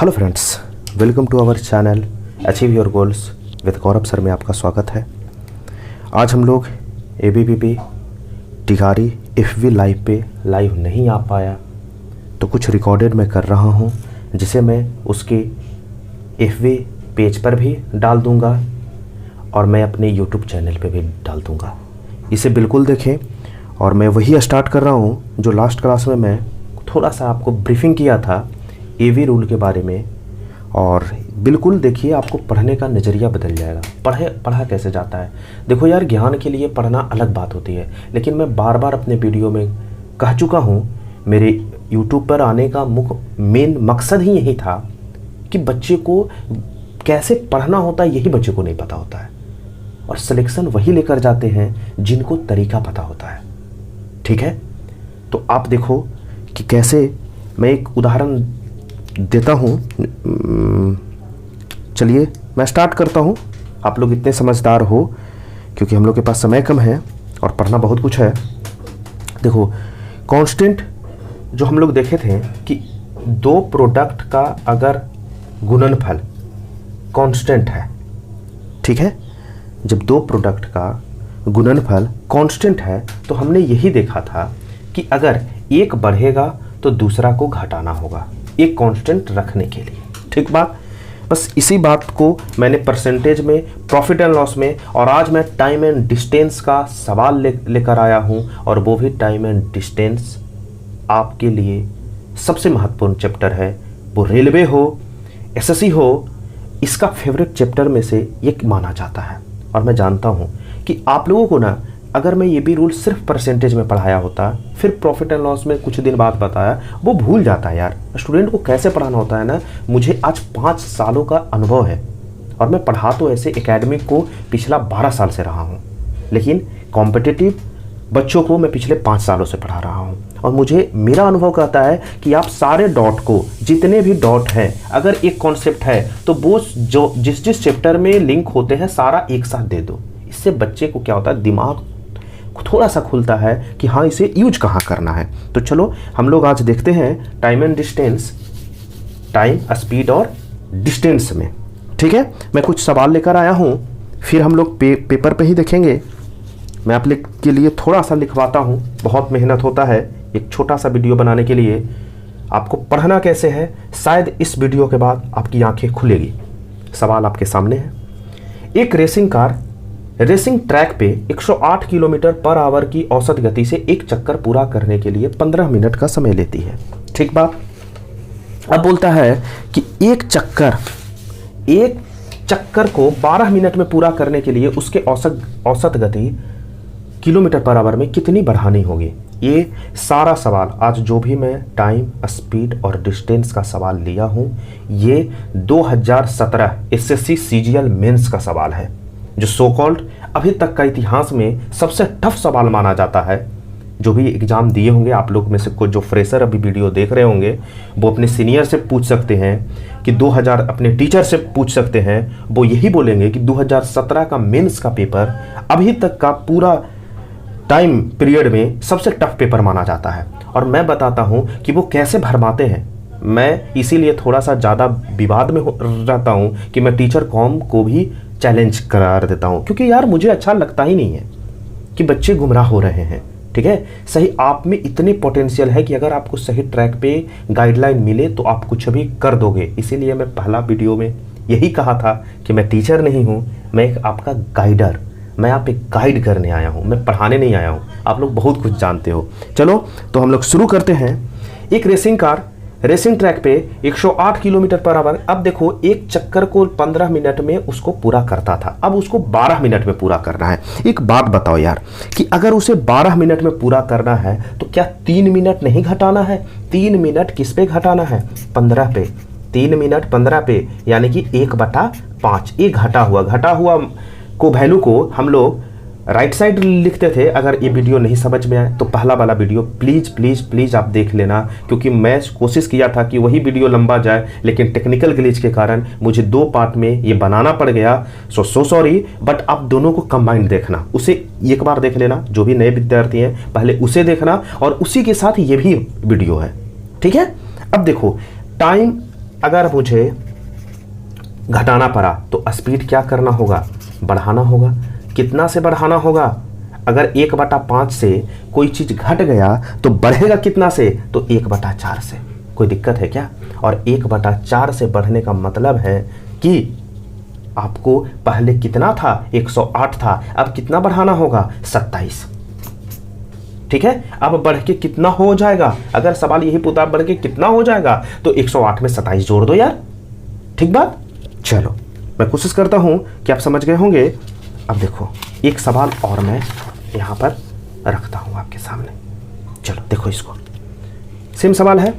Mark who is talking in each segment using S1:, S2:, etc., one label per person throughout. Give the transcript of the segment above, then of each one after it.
S1: Hello friends, welcome to our channel achieve your goals with Gaurav sir में आपका स्वागत है। आज हम लोग ABPP टिकारी FV लाइव पे लाइव नहीं आ पाया तो कुछ रिकॉर्डेड मैं कर रहा हूँ, जिसे मैं उसके FV पेज पर भी डाल दूँगा और मैं अपने YouTube चैनल पे भी डाल दूँगा। इसे बिल्कुल देखें। और मैं वही स्टार्ट कर रहा हूँ जो लास्ट क्लास में मैं थोड़ा सा आपको ब्रीफिंग किया था AV रूल के बारे में। और बिल्कुल देखिए, आपको पढ़ने का नज़रिया बदल जाएगा। पढ़ा कैसे जाता है। देखो यार, ज्ञान के लिए पढ़ना अलग बात होती है, लेकिन मैं बार बार अपने वीडियो में कह चुका हूँ, मेरे YouTube पर आने का मेन मकसद ही यही था कि बच्चे को कैसे पढ़ना होता है यही बच्चे को नहीं पता होता है, और सिलेक्शन वही लेकर जाते हैं जिनको तरीका पता होता है। ठीक है, तो आप देखो कि कैसे मैं एक उदाहरण देता हूँ। चलिए मैं स्टार्ट करता हूँ। आप लोग इतने समझदार हो क्योंकि हम लोग के पास समय कम है और पढ़ना बहुत कुछ है। देखो, कांस्टेंट जो हम लोग देखे थे कि दो प्रोडक्ट का अगर गुणनफल कांस्टेंट है, ठीक है, जब दो प्रोडक्ट का गुणनफल कांस्टेंट है तो हमने यही देखा था कि अगर एक बढ़ेगा तो दूसरा को घटाना होगा, एक कांस्टेंट रखने के लिए। ठीक बात। बस इसी बात को मैंने परसेंटेज में, प्रॉफिट एंड लॉस में, और आज मैं टाइम एंड डिस्टेंस का सवाल लेकर आया हूं, और वो भी टाइम एंड डिस्टेंस आपके लिए सबसे महत्वपूर्ण चैप्टर है। वो रेलवे हो, SSC हो, इसका फेवरेट चैप्टर में से एक माना जाता है। और मैं जानता हूं कि आप लोगों को ना, अगर मैं ये भी रूल सिर्फ परसेंटेज में पढ़ाया होता, फिर प्रॉफिट एंड लॉस में कुछ दिन बाद बताया, वो भूल जाता है यार। स्टूडेंट को कैसे पढ़ाना होता है ना, मुझे आज 5 सालों का अनुभव है, और मैं पढ़ा तो ऐसे एकेडमिक को पिछला 12 साल से रहा हूँ, लेकिन कॉम्पिटिटिव बच्चों को मैं पिछले 5 सालों से पढ़ा रहा हूँ। और मुझे मेरा अनुभव कहता है कि आप सारे डॉट को, जितने भी डॉट हैं, अगर एक कॉन्सेप्ट है तो वो जो जिस चैप्टर में लिंक होते हैं सारा एक साथ दे दो। इससे बच्चे को क्या होता है, दिमाग थोड़ा सा खुलता है कि हाँ, इसे यूज कहाँ करना है। तो चलो हम लोग आज देखते हैं time and distance, time, speed और डिस्टेंस में। ठीक है, मैं कुछ सवाल लेकर आया हूँ, फिर हम लोग पेपर पे ही देखेंगे। मैं आप के लिए थोड़ा सा लिखवाता हूँ, बहुत मेहनत होता है एक छोटा सा वीडियो बनाने के लिए। आपको पढ़ना कैसे है, शायद इस वीडियो के बाद आपकी आंखें खुलेगी। सवाल आपके सामने है। एक रेसिंग कार रेसिंग ट्रैक पे 108 किलोमीटर पर आवर की औसत गति से एक चक्कर पूरा करने के लिए 15 मिनट का समय लेती है। ठीक बात। अब बोलता है कि एक चक्कर को 12 मिनट में पूरा करने के लिए उसके औसत गति किलोमीटर पर आवर में कितनी बढ़ानी होगी। ये सारा सवाल आज जो भी मैं टाइम, स्पीड और डिस्टेंस का सवाल लिया हूं, ये 2017 SSC CGL मेंस का सवाल है, जो सो कॉल्ड अभी तक का इतिहास में सबसे टफ सवाल माना जाता है। जो भी एग्जाम दिए होंगे आप लोग में से कुछ, जो फ्रेशर अभी वीडियो देख रहे होंगे, वो अपने सीनियर से पूछ सकते हैं कि 2000, अपने टीचर से पूछ सकते हैं, वो यही बोलेंगे कि 2017 का मेंस का पेपर अभी तक का पूरा टाइम पीरियड में सबसे टफ पेपर माना जाता है। और मैं बताता हूँ कि वो कैसे भरमाते हैं। मैं इसीलिए थोड़ा सा ज़्यादा विवाद में रहता हूँ कि मैं टीचर कॉम को भी चैलेंज करार देता हूँ, क्योंकि यार मुझे अच्छा लगता ही नहीं है कि बच्चे गुमराह हो रहे हैं। ठीक है, सही आप में इतनी पोटेंशियल है कि अगर आपको सही ट्रैक पे गाइडलाइन मिले तो आप कुछ भी कर दोगे। इसीलिए मैं पहला वीडियो में यही कहा था कि मैं टीचर नहीं हूँ, मैं एक आपका गाइडर, मैं आप एक गाइड करने आया हूँ, मैं पढ़ाने नहीं आया हूँ। आप लोग बहुत कुछ जानते हो। चलो तो हम लोग शुरू करते हैं। एक रेसिंग कार रेसिंग ट्रैक पे 108 किलोमीटर पर आवर। अब देखो, एक चक्कर को 15 मिनट में उसको पूरा करता था, अब उसको 12 मिनट में पूरा करना है। एक बात बताओ यार, कि अगर उसे 12 मिनट में पूरा करना है तो क्या 3 मिनट नहीं घटाना है? 3 मिनट किस पे घटाना है? 15 पे। 3 मिनट 15 पे, यानी कि 1/5। ये घटा हुआ को वैल्यू को हम लोग राइट साइड लिखते थे। अगर ये वीडियो नहीं समझ में आए तो पहला वाला वीडियो प्लीज़ आप देख लेना, क्योंकि मैं कोशिश किया था कि वही वीडियो लंबा जाए, लेकिन टेक्निकल ग्लिच के कारण मुझे 2 पार्ट में ये बनाना पड़ गया। सो सॉरी, बट आप दोनों को कंबाइंड देखना। उसे एक बार देख लेना, जो भी नए विद्यार्थी हैं पहले उसे देखना, और उसी के साथ ये भी वीडियो है। ठीक है, अब देखो, टाइम अगर मुझे घटाना पड़ा तो स्पीड क्या करना होगा, बढ़ाना होगा। कितना से बढ़ाना होगा, अगर 1/5 से कोई चीज़ घट गया तो बढ़ेगा कितना से, तो 1/4 से। कोई दिक्कत है क्या? और 1/4 से बढ़ने का मतलब है कि आपको पहले कितना था, 108 था, अब कितना बढ़ाना होगा, 27। ठीक है, अब बढ़ के कितना हो जाएगा, अगर सवाल यही पूछा बढ़ के कितना हो जाएगा तो 108 में 27 जोड़ दो यार। ठीक बात। चलो मैं कोशिश करता हूं कि आप समझ गए होंगे। अब देखो एक सवाल और मैं यहां पर रखता हूं आपके सामने। चलो देखो इसको, सेम सवाल है।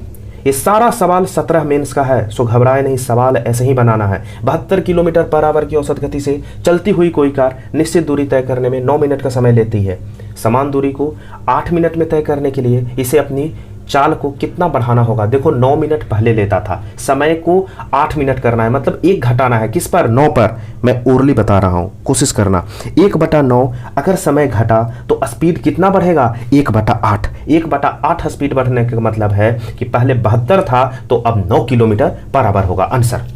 S1: ये सारा सवाल 17 मेंस का है, सो घबराए नहीं, सवाल ऐसे ही बनाना है। 72 किलोमीटर पर आवर की औसत गति से चलती हुई कोई कार निश्चित दूरी तय करने में 9 मिनट का समय लेती है। समान दूरी को 8 मिनट में तय करने के लिए इसे अपनी चाल को कितना बढ़ाना होगा। देखो 9 मिनट पहले लेता था, समय को 8 मिनट करना है, मतलब 1 घटाना है। किस पर, 9 पर। मैं ओरली बता रहा हूं, कोशिश करना। 1/9 अगर समय घटा तो स्पीड कितना बढ़ेगा, 1/8। 1/8 स्पीड बढ़ने का मतलब है कि पहले 72 था तो अब 9 किलोमीटर पर आवर होगा। आंसर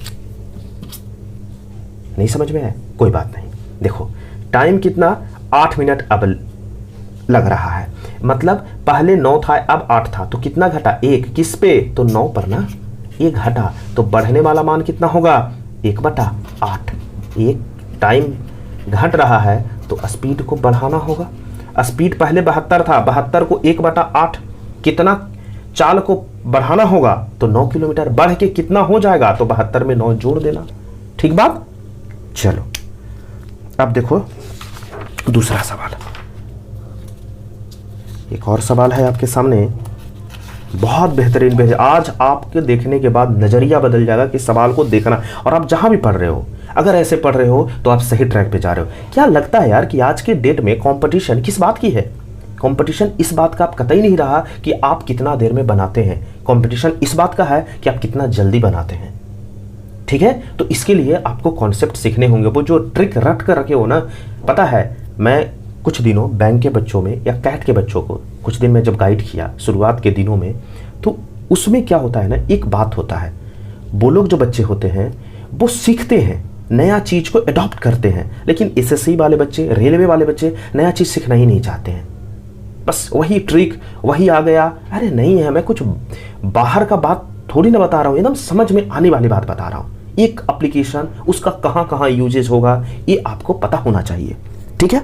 S1: नहीं समझ में है, कोई बात नहीं। देखो टाइम कितना, 8 मिनट अब लग रहा है, मतलब पहले 9 था अब 8 था, तो कितना घटा, 1। किस पे, तो 9 पर ना, 1 घटा तो बढ़ने वाला मान कितना होगा, 1/8। एक टाइम घट रहा है तो स्पीड को बढ़ाना होगा। स्पीड पहले 72 था, 72 को 1/8 कितना चाल को बढ़ाना होगा, तो 9 किलोमीटर। बढ़ के कितना हो जाएगा, तो 72 में 9 जोड़ देना। ठीक बात। चलो अब देखो दूसरा सवाल। एक और सवाल है आपके सामने, बहुत बेहतरीन। आज आपके देखने के बाद नज़रिया बदल जाएगा कि सवाल को देखना। और आप जहां भी पढ़ रहे हो, अगर ऐसे पढ़ रहे हो तो आप सही ट्रैक पे जा रहे हो। क्या लगता है यार कि आज के डेट में कंपटीशन किस बात की है? कंपटीशन इस बात का आप कतई नहीं रहा कि आप कितना देर में बनाते हैं, कंपटीशन इस बात का है कि आप कितना जल्दी बनाते हैं। ठीक है, तो इसके लिए आपको कॉन्सेप्ट सीखने होंगे। वो जो ट्रिक रट कर रखे हो ना, पता है मैं कुछ दिनों बैंक के बच्चों में या कैट के बच्चों को कुछ दिन में जब गाइड किया शुरुआत के दिनों में, तो उसमें क्या होता है ना, एक बात होता है, वो लोग जो बच्चे होते हैं वो सीखते हैं, नया चीज़ को अडॉप्ट करते हैं। लेकिन एसएससी वाले बच्चे, रेलवे वाले बच्चे नया चीज़ सीखना ही नहीं चाहते हैं। बस वही ट्रिक, वही आ गया। अरे नहीं है, मैं कुछ बाहर का बात थोड़ी ना बता रहा हूँ, एकदम समझ में आने वाली बात बता रहा हूँ। एक एप्लीकेशन, उसका कहाँ कहाँ यूजेज होगा, ये आपको पता होना चाहिए। ठीक है,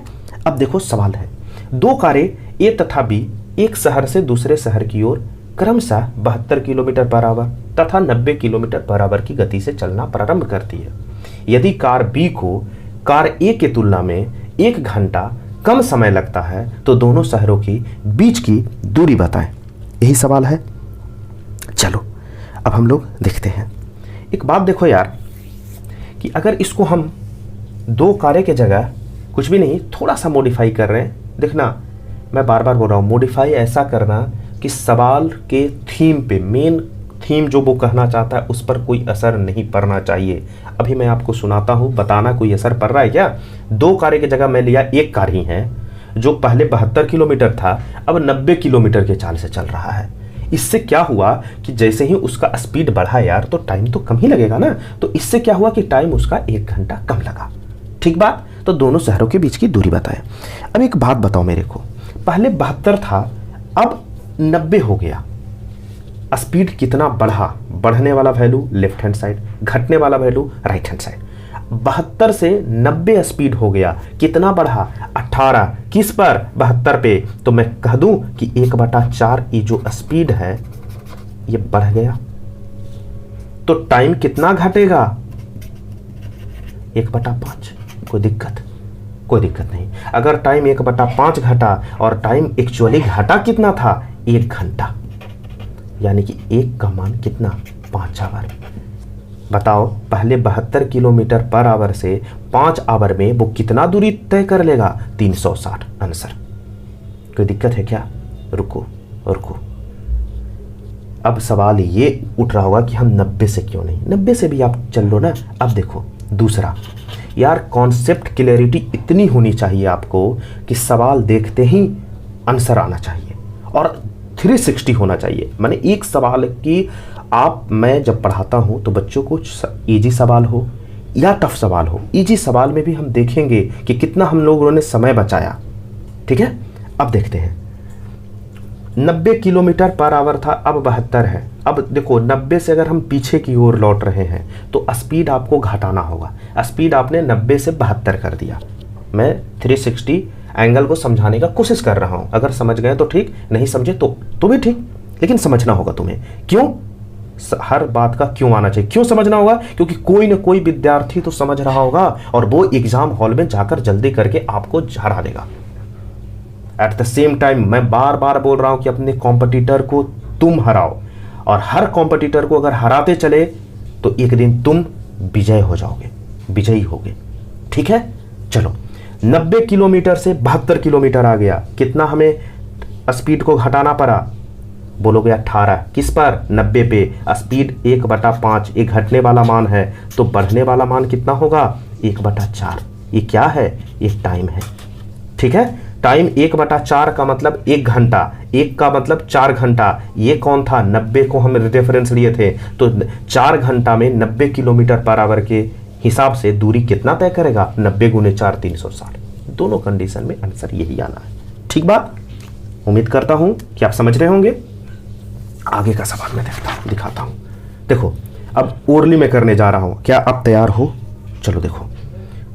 S1: अब देखो सवाल है, 2 कारें ए तथा बी एक शहर से दूसरे शहर की ओर क्रमशः 72 किलोमीटर पर आवर तथा 90 किलोमीटर पर आवर की गति से चलना प्रारंभ करती है। यदि कार बी को कार ए के तुलना में 1 घंटा कम समय लगता है तो दोनों शहरों की बीच की दूरी बताएं। यही सवाल है। चलो अब हम लोग देखते हैं। एक बात देखो यार कि अगर इसको हम 2 कारें के जगह कुछ भी नहीं, थोड़ा सा मॉडिफाई कर रहे हैं। देखना, मैं बार बार बोल रहा हूँ, मॉडिफाई ऐसा करना कि सवाल के थीम पे, मेन थीम जो वो कहना चाहता है उस पर कोई असर नहीं पड़ना चाहिए। अभी मैं आपको सुनाता हूँ, बताना कोई असर पड़ रहा है क्या। 2 कारें की जगह मैं लिया 1 कार ही है, जो पहले 72 किलोमीटर था अब 90 किलोमीटर के चाल से चल रहा है। इससे क्या हुआ कि जैसे ही उसका स्पीड बढ़ा यार, तो टाइम तो कम ही लगेगा ना। तो इससे क्या हुआ कि टाइम उसका 1 घंटा कम लगा। ठीक बात। तो दोनों शहरों के बीच की दूरी बताएं। अब एक बात बताओ मेरे को, पहले 72 था अब 90 हो गया, स्पीड कितना बढ़ा? बढ़ने वाला वैल्यू लेफ्ट हैंड साइड, घटने वाला वैल्यू राइट हैंड साइड। 72 से 90 स्पीड हो गया, कितना बढ़ा? 18। किस पर? 72 पे। तो मैं कह दूं कि 1/4 ये जो स्पीड है ये बढ़ गया, तो टाइम कितना घटेगा? 1/5। कोई दिक्कत? कोई दिक्कत नहीं। अगर टाइम 1/5 घटा और टाइम एक्चुअली घटा कितना था? 1 घंटा, यानी कि 1 का मान कितना? 5 आवर। बताओ, पहले 72 किलोमीटर पर आवर से 5 आवर में वो कितना दूरी तय कर लेगा? 360। आंसर। कोई दिक्कत है क्या? रुको रुको, अब सवाल ये उठ रहा होगा कि हम 90 से क्यों नहीं, 90 से भी आप चल लो ना। अब देखो दूसरा, यार कॉन्सेप्ट क्लैरिटी इतनी होनी चाहिए आपको कि सवाल देखते ही आंसर आना चाहिए और 360 होना चाहिए। माने एक सवाल की मैं जब पढ़ाता हूँ तो बच्चों को इजी सवाल हो या टफ सवाल हो, इजी सवाल में भी हम देखेंगे कि कितना हम लोगों ने समय बचाया। ठीक है, अब देखते हैं। 90 किलोमीटर पर आवर था, अब 72 है। अब देखो 90 से अगर हम पीछे की ओर लौट रहे हैं तो स्पीड आपको घटाना होगा। स्पीड आपने 90 से 72 कर दिया। मैं 360 एंगल को समझाने का कोशिश कर रहा हूं, अगर समझ गए तो ठीक, नहीं समझे तो भी ठीक, लेकिन समझना होगा तुम्हें। क्यों? हर बात का क्यों आना चाहिए, क्यों समझना होगा? क्योंकि कोई ना कोई विद्यार्थी तो समझ रहा होगा और वो एग्जाम हॉल में जाकर जल्दी करके आपको हरा देगा। एट द सेम टाइम मैं बार बार बोल रहा हूं कि अपने कॉम्पिटिटर को तुम हराओ, और हर कॉम्पिटिटर को अगर हराते चले तो एक दिन तुम विजय हो जाओगे, विजयी होगे। ठीक है, चलो 90 किलोमीटर से 72 किलोमीटर आ गया। कितना हमें स्पीड को घटाना पड़ा? बोलोगे 18। किस पर? 90 पे। स्पीड 1/5, ये घटने वाला मान है, तो बढ़ने वाला मान कितना होगा? 1/4। ये क्या है? ये टाइम है। ठीक है, टाइम 1/4 का मतलब 1 घंटा, 1 का मतलब 4 घंटा। ये कौन था? 90 को हम रेफरेंस लिए थे, तो 4 घंटा में 90 किलोमीटर पर आवर के हिसाब से दूरी कितना तय करेगा? 90 × 4 360। दोनों कंडीशन में आंसर यही आना है। ठीक बात, उम्मीद करता हूं कि आप समझ रहे होंगे। आगे का सवाल मैं दिखाता हूं। देखो अब ओरली में करने जा रहा हूं, क्या आप तैयार हो? चलो देखो,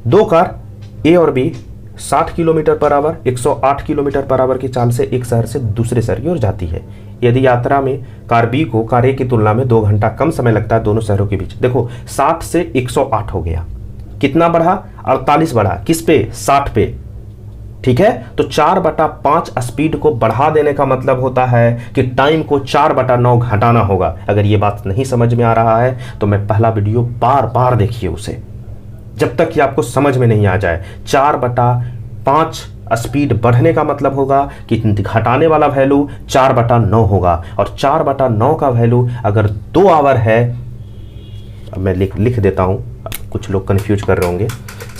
S1: 2 कार ए और B 60 kilometre per hour 108 kilometre per hour की चाल से एक शहर से दूसरे शहर की ओर जाती है। यदि यात्रा में कार बी को कार ए की तुलना में 2 घंटा कम समय लगता है दोनों शहरों के बीच। देखो 60 से 108 हो गया, कितना बढ़ा? 48 बढ़ा। किस पे? 60 पे। ठीक है, तो 4/5 स्पीड को बढ़ा देने का मतलब होता है कि टाइम को 4/9 घटाना होगा। अगर ये बात नहीं समझ में आ रहा है तो मैं पहला वीडियो बार बार देखिए उसे, जब तक कि आपको समझ में नहीं आ जाए। 4/5 स्पीड बढ़ने का मतलब होगा कि घटाने वाला वैल्यू 4/9 होगा, और 4/9 का वैल्यू अगर 2 आवर है, अब मैं लिख देता हूं, कुछ लोग कंफ्यूज कर रहे होंगे।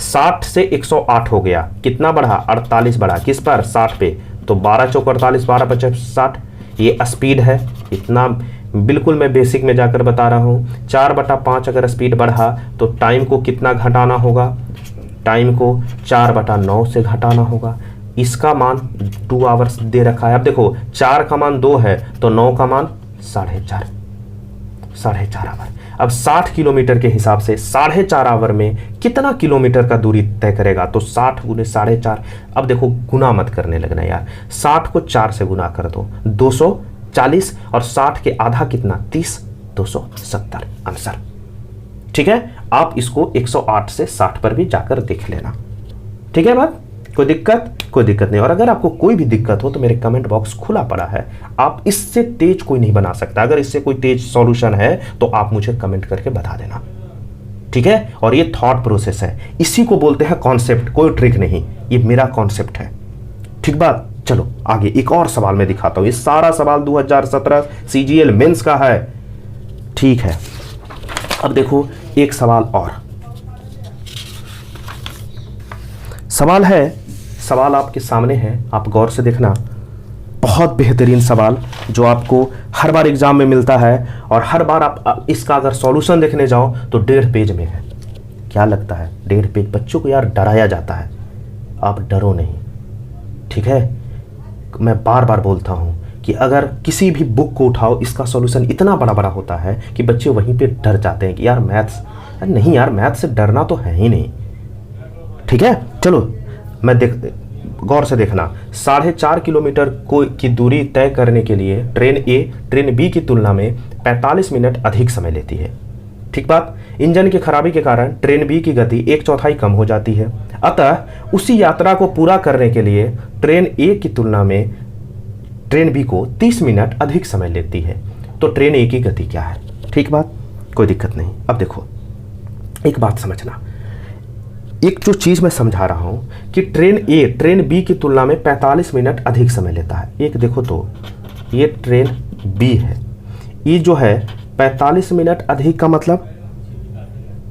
S1: 60 से 108 हो गया, कितना बढ़ा? 48 बढ़ा। किस पर? 60 पे। तो 12 चौक 48, 12 पचे 60, ये स्पीड है। इतना बिल्कुल मैं बेसिक में जाकर बता रहा हूँ। 4/5 अगर स्पीड बढ़ा तो टाइम को कितना घटाना होगा? टाइम को 4/9 से घटाना होगा। इसका मान 2 आवर्स दे रखा है। अब देखो 4 का मान 2 है तो 9 का मान 4.5 आवर। अब 60 किलोमीटर के हिसाब से 4.5 आवर में कितना किलोमीटर का दूरी तय करेगा? तो 60 × 4.5। अब देखो गुना मत करने लगना यार, 60 को 4 से गुना कर दो, 240, और 60 के आधा कितना? 30, 270 आंसर। ठीक है, आप इसको 108 से 60 पर भी जाकर देख लेना। ठीक है बात, कोई दिक्कत? कोई दिक्कत नहीं। और अगर आपको कोई भी दिक्कत हो तो मेरे कमेंट बॉक्स खुला पड़ा है, आप इससे तेज कोई नहीं बना सकता। अगर इससे कोई तेज सॉल्यूशन है तो आप मुझे कमेंट करके बता देना। ठीक है, और ये थॉट प्रोसेस है, इसी को बोलते हैं कॉन्सेप्ट, कोई ट्रिक नहीं, ये मेरा कॉन्सेप्ट है। ठीक बात, चलो आगे एक और सवाल मैं दिखाता हूं। ये सारा सवाल 2017 CGL मेंस का है। ठीक है, अब देखो एक सवाल और। सवाल आपके सामने है, आप गौर से देखना। बहुत बेहतरीन सवाल जो आपको हर बार एग्जाम में मिलता है, और हर बार आप इसका अगर सॉल्यूशन देखने जाओ तो 1.5 पेज में है। क्या लगता है? 1.5 पेज। बच्चों को यार डराया जाता है, आप डरो नहीं। ठीक है, मैं बार बार बोलता हूं कि अगर किसी भी बुक को उठाओ, इसका सॉल्यूशन इतना बड़ा बड़ा होता है कि बच्चे वहीं पे डर जाते हैं कि यार मैथ्स नहीं, यार मैथ्स से डरना तो है ही नहीं। ठीक है, चलो मैं गौर से देखना। 4.5 किलोमीटर की दूरी तय करने के लिए ट्रेन ए ट्रेन बी की तुलना में 45 मिनट अधिक समय लेती है। ठीक बात, इंजन की खराबी के कारण ट्रेन बी की गति 1/4 कम हो जाती है। अतः उसी यात्रा को पूरा करने के लिए ट्रेन ए की तुलना में ट्रेन बी को 30 मिनट अधिक समय लेती है। तो ट्रेन ए की गति क्या है? ठीक बात, कोई दिक्कत नहीं। अब देखो एक बात समझना, एक जो चीज मैं समझा रहा हूं कि ट्रेन ए ट्रेन बी की तुलना में 45 मिनट अधिक समय लेता है। एक देखो तो ये ट्रेन बी है, ये जो है 45 मिनट अधिक का मतलब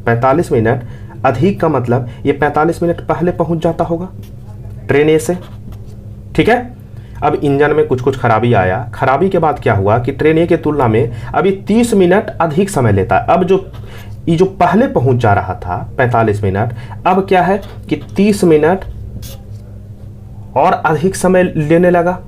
S1: 45 मिनट अधिक का मतलब ये 45 मिनट पहले पहुंच जाता होगा ट्रेन ए से। ठीक है, अब इंजन में कुछ कुछ खराबी आया, खराबी के बाद क्या हुआ कि ट्रेन ए की तुलना में अभी 30 मिनट अधिक समय लेता है। अब जो पहले पहुंच जा रहा था 45 मिनट, अब क्या है कि 30 मिनट और अधिक समय लेने लगा।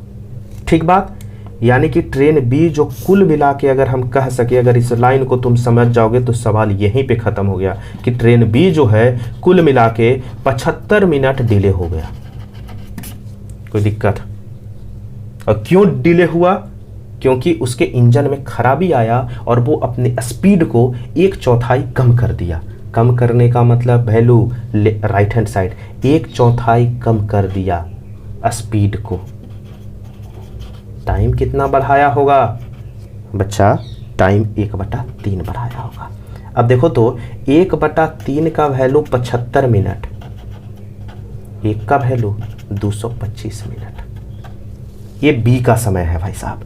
S1: ठीक बात, यानी कि ट्रेन बी जो कुल मिला के अगर हम कह सके, अगर इस लाइन को तुम समझ जाओगे तो सवाल यहीं पे ख़त्म हो गया कि ट्रेन बी जो है कुल मिला के 75 मिनट डिले हो गया। कोई दिक्कत? और क्यों डिले हुआ? क्योंकि उसके इंजन में खराबी आया और वो अपने स्पीड को 1/4 कम कर दिया। कम करने का मतलब वैल्यू राइट हैंड साइड, 1/4 कम कर दिया स्पीड को। टाइम कितना बढ़ाया होगा बच्चा? टाइम 1/3 बढ़ाया होगा। अब देखो तो 1/3 का वैल्यू 75 मिनट, एक का वैल्यू 225 मिनट। ये बी का समय है भाई साहब।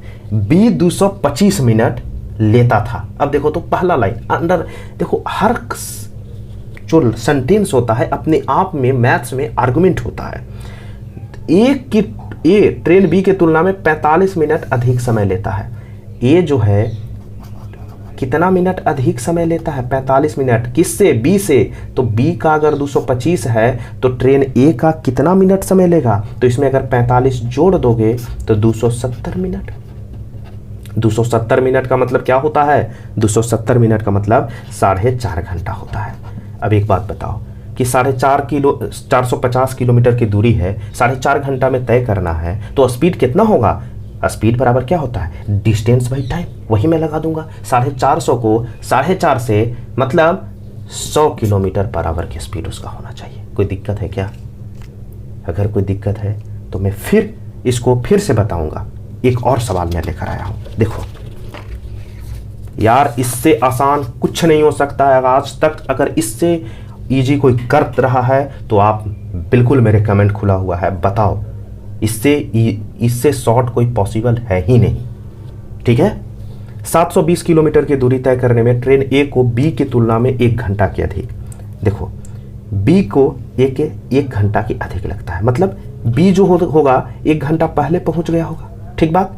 S1: बी 225 मिनट लेता था। अब देखो तो पहला लाइन अंदर देखो, हर जो सेंटेंस होता है अपने आप में मैथ्स में आर्गुमेंट होता है। एक की ए ट्रेन बी के तुलना में 45 मिनट अधिक समय लेता है। ए जो है कितना मिनट अधिक समय लेता है? 45 मिनट। किससे? बी से। तो बी का अगर 225 है तो ट्रेन ए का कितना मिनट समय लेगा? तो इसमें अगर 45 जोड़ दोगे तो 270 मिनट। 270 मिनट का मतलब क्या होता है? 270 मिनट का मतलब 4.5 घंटा होता है। अब एक बात बताओ कि 450 किलोमीटर की दूरी है, 4.5 घंटा में तय करना है, तो स्पीड कितना होगा? स्पीड बराबर क्या होता है? Distance by time. वही मैं लगा दूंगा। 450 को 4.5 से मतलब 100 किलोमीटर पर आवर की स्पीड उसका होना चाहिए। कोई दिक्कत है क्या? अगर कोई दिक्कत है तो मैं इसको फिर से बताऊंगा। एक और सवाल मैं लेकर आया हूं। देखो यार, इससे आसान कुछ नहीं हो सकता है आज तक। अगर इससे इजी कोई कर रहा है तो आप बिल्कुल, मेरे कमेंट खुला हुआ है, बताओ। इससे शॉर्ट कोई पॉसिबल है ही नहीं। ठीक है? 720 किलोमीटर की दूरी तय करने में ट्रेन ए को बी की तुलना में 1 घंटा की अधिक। देखो बी को ए के 1 घंटा की अधिक लगता है, मतलब बी जो होगा 1 घंटा पहले पहुंच गया होगा। ठीक बात।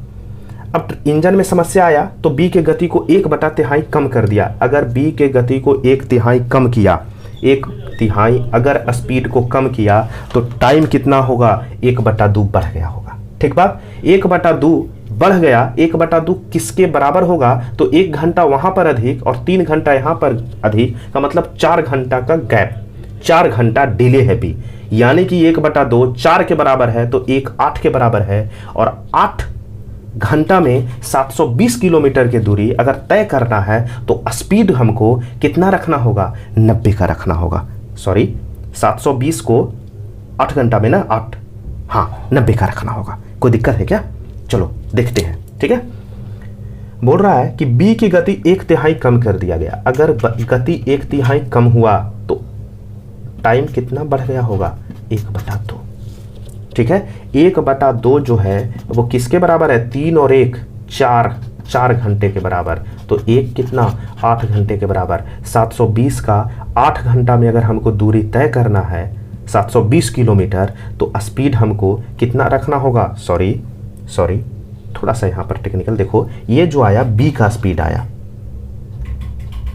S1: अब इंजन में समस्या आया तो बी के गति को 1/3 कम कर दिया। अगर बी के गति को 1/3 कम किया, 1/3 अगर स्पीड को कम किया तो टाइम कितना होगा? 1/2 बढ़ गया होगा। ठीक बात। 1/2 बढ़ गया। 1/2 किसके बराबर होगा? तो 1 घंटा वहां पर अधिक और 3 घंटा यहां पर अधिक का मतलब 4 घंटा का गैप, 4 घंटा डिले है बी। यानी कि 1/2 4 के बराबर है तो 1 8 के बराबर है। और 8 घंटा में 720 किलोमीटर की दूरी अगर तय करना है तो स्पीड हमको कितना रखना होगा? 90 का रखना होगा। सॉरी, 720 को 8 घंटा में ना 8, हाँ 90 का रखना होगा। कोई दिक्कत है क्या? चलो देखते हैं। ठीक है, बोल रहा है कि बी की गति 1/3 कम कर दिया गया। अगर गति 1/3 कम हुआ तो टाइम कितना बढ़ गया होगा? 1/2। ठीक है, 1/2 जो है वो किसके बराबर है? 3 और 1 4 घंटे के बराबर। तो 1 कितना? 8 घंटे के बराबर। 720 का 8 घंटा में अगर हमको दूरी तय करना है 720 किलोमीटर, तो स्पीड हमको कितना रखना होगा? सॉरी थोड़ा सा यहाँ पर टेक्निकल। देखो ये जो आया बी का स्पीड आया,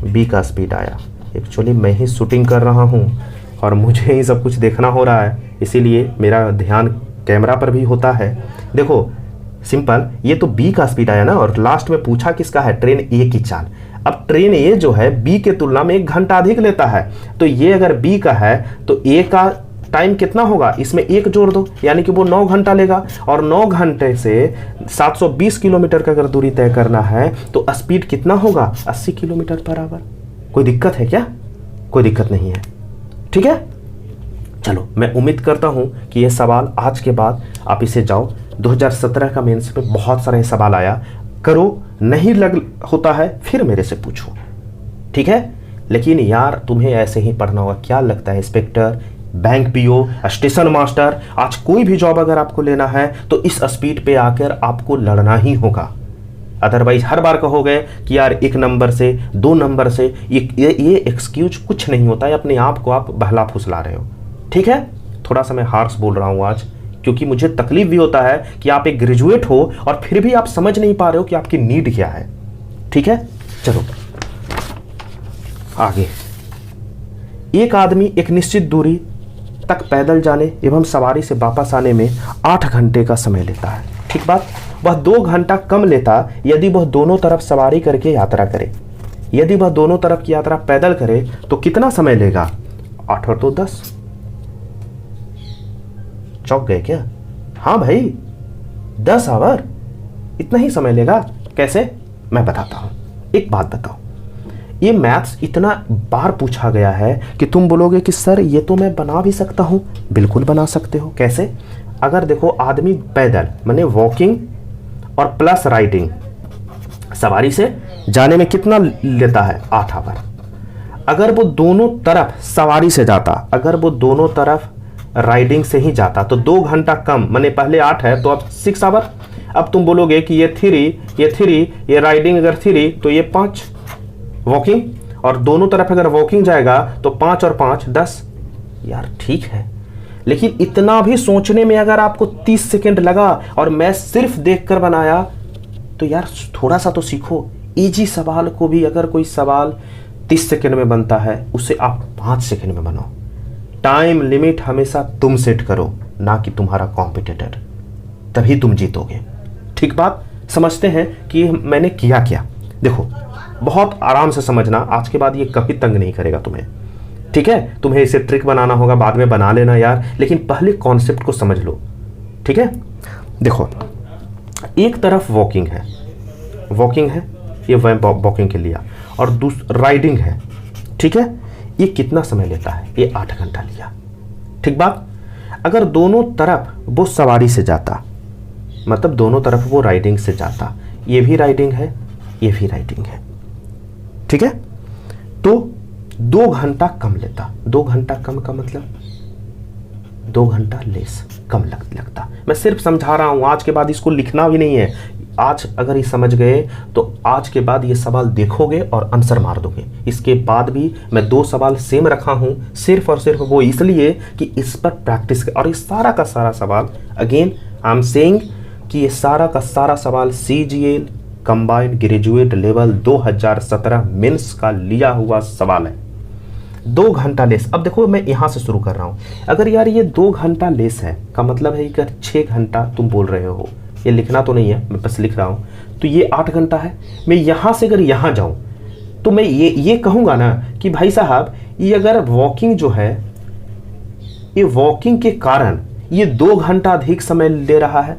S1: बी का स्पीड आया। एक्चुअली मैं ही शूटिंग कर रहा हूँ और मुझे ही सब कुछ देखना हो रहा है, इसीलिए मेरा ध्यान कैमरा पर भी होता है। देखो सिंपल, ये तो बी का स्पीड आया ना, और लास्ट में पूछा किसका है? ट्रेन ए की चाल। अब ट्रेन ए जो है बी के तुलना में 1 घंटा अधिक लेता है, तो ये अगर बी का है तो ए का टाइम कितना होगा? इसमें 1 जोड़ दो, यानी कि वो 9 घंटा लेगा। और 9 घंटे से 720 किलोमीटर का अगर दूरी तय करना है तो स्पीड कितना होगा? 80 किलोमीटर पर आवर। कोई दिक्कत है क्या? कोई दिक्कत नहीं है। ठीक है, चलो मैं उम्मीद करता हूं कि ये सवाल आज के बाद आप इसे जाओ। 2017 का मेंस में बहुत सारे सवाल आया करो, नहीं लग होता है फिर मेरे से पूछो। ठीक है, लेकिन यार तुम्हें ऐसे ही पढ़ना होगा। क्या लगता है inspector, bank PO, station master, आज कोई भी जॉब अगर आपको लेना है तो इस स्पीड पे आकर आपको लड़ना ही होगा। अदरवाइज हर बार कहोगे कि यार 1 नंबर से 2 नंबर से, ये एक्सक्यूज कुछ नहीं होता है। अपने आप को आप बहला फुसला रहे हो। ठीक है, थोड़ा सा मैं हार्श बोल रहा हूँ आज, क्योंकि मुझे तकलीफ भी होता है कि आप एक ग्रेजुएट हो और फिर भी आप समझ नहीं पा रहे हो कि आपकी नीड क्या है। ठीक है, चलो आगे। एक आदमी एक निश्चित दूरी तक पैदल जाने एवं सवारी से वापस आने में 8 घंटे का समय लेता है। ठीक बात। वह 2 घंटा कम लेता यदि वह दोनों तरफ सवारी करके यात्रा करे। यदि वह दोनों तरफ की यात्रा पैदल करे तो कितना समय लेगा? 8 और 2 10। चौंक गए क्या? हाँ भाई, 10 आवर, इतना ही समय लेगा। कैसे? मैं बताता हूं। एक बात बताओ, ये मैथ्स इतना बार पूछा गया है कि तुम बोलोगे कि सर ये तो मैं बना भी सकता हूं। बिल्कुल बना सकते हो। कैसे? अगर देखो, आदमी पैदल माने वॉकिंग और प्लस राइडिंग, सवारी से जाने में कितना लेता है? 8 आवर। अगर वो दोनों तरफ सवारी से जाता, अगर वो दोनों तरफ राइडिंग से ही जाता तो 2 घंटा कम, माने पहले 8 है तो अब 6 आवर। अब तुम बोलोगे कि ये 3, ये राइडिंग अगर 3 तो ये 5 वॉकिंग, और दोनों तरफ अगर वॉकिंग जाएगा तो 5 और 5 10। यार ठीक है, लेकिन इतना भी सोचने में अगर आपको 30 सेकंड लगा और मैं सिर्फ देखकर बनाया तो यार थोड़ा सा तो सीखो। इजी सवाल को भी अगर कोई सवाल 30 सेकंड में बनता है, उससे आप 5 सेकंड में बनाओ। टाइम लिमिट हमेशा तुम सेट करो, ना कि तुम्हारा कॉम्पिटिटर, तभी तुम जीतोगे। ठीक बात। समझते हैं कि मैंने किया क्या। देखो, बहुत आराम से समझना, आज के बाद ये कभी तंग नहीं करेगा तुम्हें। ठीक है, तुम्हें इसे ट्रिक बनाना होगा, बाद में बना लेना यार, लेकिन पहले कॉन्सेप्ट को समझ लो। ठीक है, देखो, एक तरफ वॉकिंग है, ये वॉकिंग के लिए, और दूसरा राइडिंग है। ठीक है, ये कितना समय लेता है? ये 8 घंटा लिया। ठीक बात। अगर दोनों तरफ वो सवारी से जाता, मतलब दोनों तरफ वो राइडिंग से जाता, ये भी राइडिंग है, ये भी राइडिंग है। ठीक है, तो 2 घंटा कम लेता। 2 घंटा कम का मतलब 2 घंटा लेस, कम लगता। मैं सिर्फ समझा रहा हूं, आज के बाद इसको लिखना भी नहीं है। आज अगर ये समझ गए तो आज के बाद ये सवाल देखोगे और आंसर मार दोगे। इसके बाद भी मैं 2 सवाल सेम रखा हूं, सिर्फ और सिर्फ वो इसलिए कि इस पर प्रैक्टिस कर। और ये सारा का सारा सवाल, अगेन आई एम सेइंग कि ये सारा का सारा सवाल CGL combined graduate level 2017 mains का लिया हुआ सवाल है। 2 घंटा लेस। अब देखो, मैं यहां से शुरू कर रहा हूं। अगर यार ये 2 घंटा लेस है का मतलब है कि 6 घंटा तुम बोल रहे हो, ये लिखना तो नहीं है, मैं बस लिख रहा हूं, तो ये 8 घंटा है। मैं यहां से अगर यहां जाऊं तो मैं ये कहूंगा ना कि भाई साहब, ये अगर वॉकिंग जो है, ये वॉकिंग के कारण ये 2 घंटा अधिक समय ले रहा है।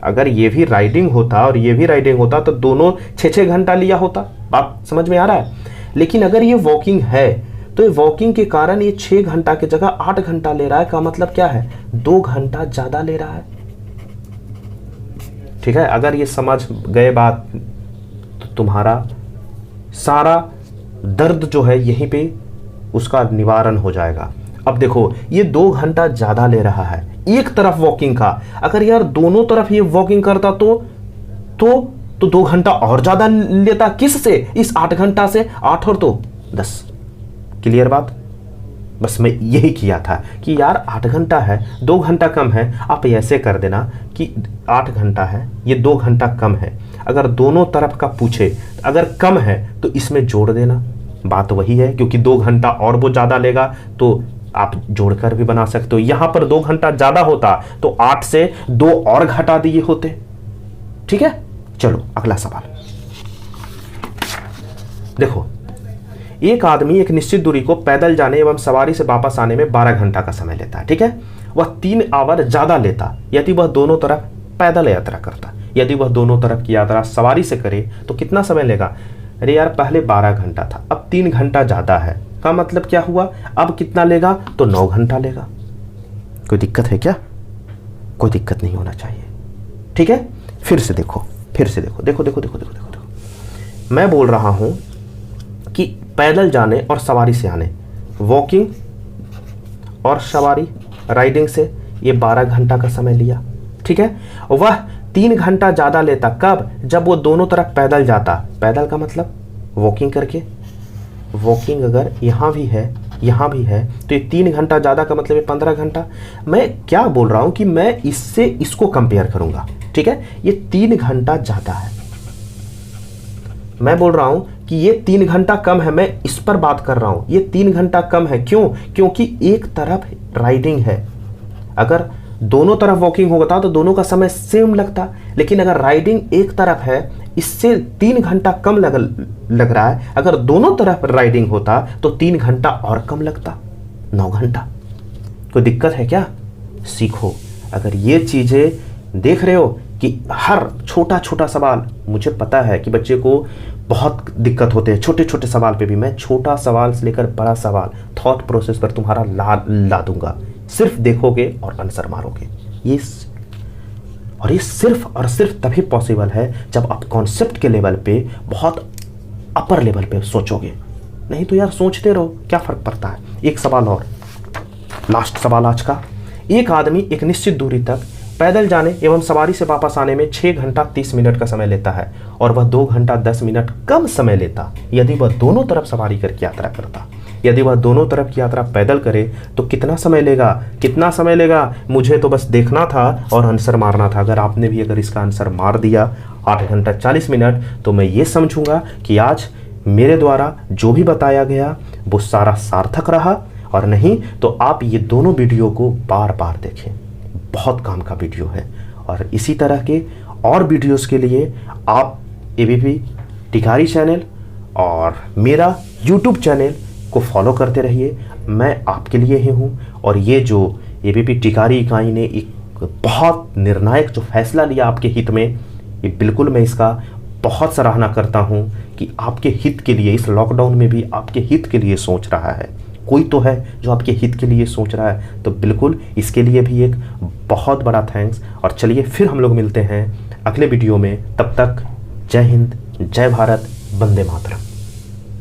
S1: अगर ये भी राइडिंग होता और ये भी राइडिंग होता तो दोनों 6-6 घंटा लिया होता। बात समझ में आ रहा है? लेकिन अगर ये वॉकिंग है तो ये वॉकिंग के कारण ये 6 घंटा की जगह 8 घंटा ले रहा है। का मतलब क्या है? 2 घंटा ज्यादा ले रहा है। ठीक है, अगर ये समझ गए बात तो तुम्हारा सारा दर्द जो है यहीं पे उसका निवारण हो जाएगा। अब देखो, ये 2 घंटा ज्यादा ले रहा है एक तरफ वॉकिंग का। अगर यार दोनों तरफ ये वॉकिंग करता तो 2 घंटा और ज्यादा लेता। किस से? इस 8 घंटा से। 8 और 2 10। क्लियर बात? बस मैं यही किया था कि यार 8 घंटा है, 2 घंटा कम है। आप ऐसे कर देना कि 8 घंटा है, ये 2 घंटा कम है। अगर दोनों तरफ का पूछे, अगर कम है तो इसमें जोड़ देना। बात वही है, क्योंकि 2 घंटा और वो ज्यादा लेगा तो आप जोड़कर भी बना सकते हो। यहां पर 2 घंटा ज्यादा होता तो 8 से 2 और घटा दिए होते। ठीक है, चलो अगला सवाल देखो। एक आदमी एक निश्चित दूरी को पैदल जाने एवं सवारी से वापस आने में 12 घंटा का समय लेता है। ठीक है, वह 3 आवर ज्यादा लेता यदि वह दोनों तरफ पैदल यात्रा करता। यदि वह दोनों तरफ की यात्रा सवारी से करे तो कितना समय लेगा? अरे यार, पहले 12 घंटा था, अब 3 घंटा ज्यादा है। का मतलब क्या हुआ? अब कितना लेगा? तो 9 घंटा लेगा। कोई दिक्कत है क्या? कोई दिक्कत नहीं होना चाहिए। ठीक है, फिर से देखो। देखो, मैं बोल रहा हूं कि पैदल जाने और सवारी से आने, वॉकिंग और सवारी राइडिंग से ये 12 घंटा का समय लिया। ठीक है, वह 3 घंटा ज्यादा लेता। कब? जब वो दोनों तरफ पैदल जाता। पैदल का मतलब वॉकिंग करके। वॉकिंग अगर यहां भी है यहाँ भी है, तो ये 3 घंटा ज़्यादा का मतलब है 15 घंटा। मैं क्या बोल रहा हूँ कि मैं इससे इसको कंपेयर करूँगा, ठीक है। ये 3 घंटा ज़्यादा है, मैं बोल रहा हूँ कि ये 3 घंटा कम है, मैं इस पर बात कर रहा हूँ। ये 3 घंटा कम है, क्यों? क्योंकि एक तरफ राइडिंग है। अगर दोनों तरफ वॉकिंग होता तो दोनों का समय सेम लगता, लेकिन अगर राइडिंग एक तरफ है, इससे 3 घंटा कम लग रहा है। अगर दोनों तरफ राइडिंग होता तो 3 घंटा और कम लगता, 9 घंटा। कोई दिक्कत है क्या? सीखो। अगर ये चीज़ें देख रहे हो कि हर छोटा छोटा सवाल, मुझे पता है कि बच्चे को बहुत दिक्कत होते हैं छोटे छोटे सवाल पे भी, मैं छोटा सवाल से लेकर बड़ा सवाल थॉट प्रोसेस पर तुम्हारा ला दूंगा। सिर्फ देखोगे और आंसर मारोगे। ये सिर्फ और सिर्फ तभी पॉसिबल है जब आप कॉन्सेप्ट के लेवल पे बहुत अपर लेवल पे सोचोगे। नहीं तो यार सोचते रहो, क्या फ़र्क पड़ता है। एक सवाल और, लास्ट सवाल आज का। एक आदमी एक निश्चित दूरी तक पैदल जाने एवं सवारी से वापस आने में 6 घंटा 30 मिनट का समय लेता है और वह 2 घंटा 10 मिनट कम समय लेता यदि वह दोनों तरफ सवारी करके यात्रा करता। यदि वह दोनों तरफ की यात्रा पैदल करे तो कितना समय लेगा? कितना समय लेगा? मुझे तो बस देखना था और आंसर मारना था। अगर इसका आंसर मार दिया 8 घंटा 40 मिनट, तो मैं ये समझूंगा कि आज मेरे द्वारा जो भी बताया गया वो सारा सार्थक रहा। और नहीं तो आप ये दोनों वीडियो को बार बार देखें, बहुत काम का वीडियो है। और इसी तरह के और वीडियोस के लिए आप एबीपी टिकारी चैनल और मेरा यूट्यूब चैनल को फॉलो करते रहिए। मैं आपके लिए ही हूँ। और ये जो एबीपी टिकारी इकाई ने एक बहुत निर्णायक जो फैसला लिया आपके हित में, ये बिल्कुल मैं इसका बहुत सराहना करता हूँ कि आपके हित के लिए, इस लॉकडाउन में भी आपके हित के लिए सोच रहा है। कोई तो है जो आपके हित के लिए सोच रहा है, तो बिल्कुल इसके लिए भी एक बहुत बड़ा थैंक्स। और चलिए फिर हम लोग मिलते हैं अगले वीडियो में। तब तक जय हिंद, जय भारत, वंदे मातरम।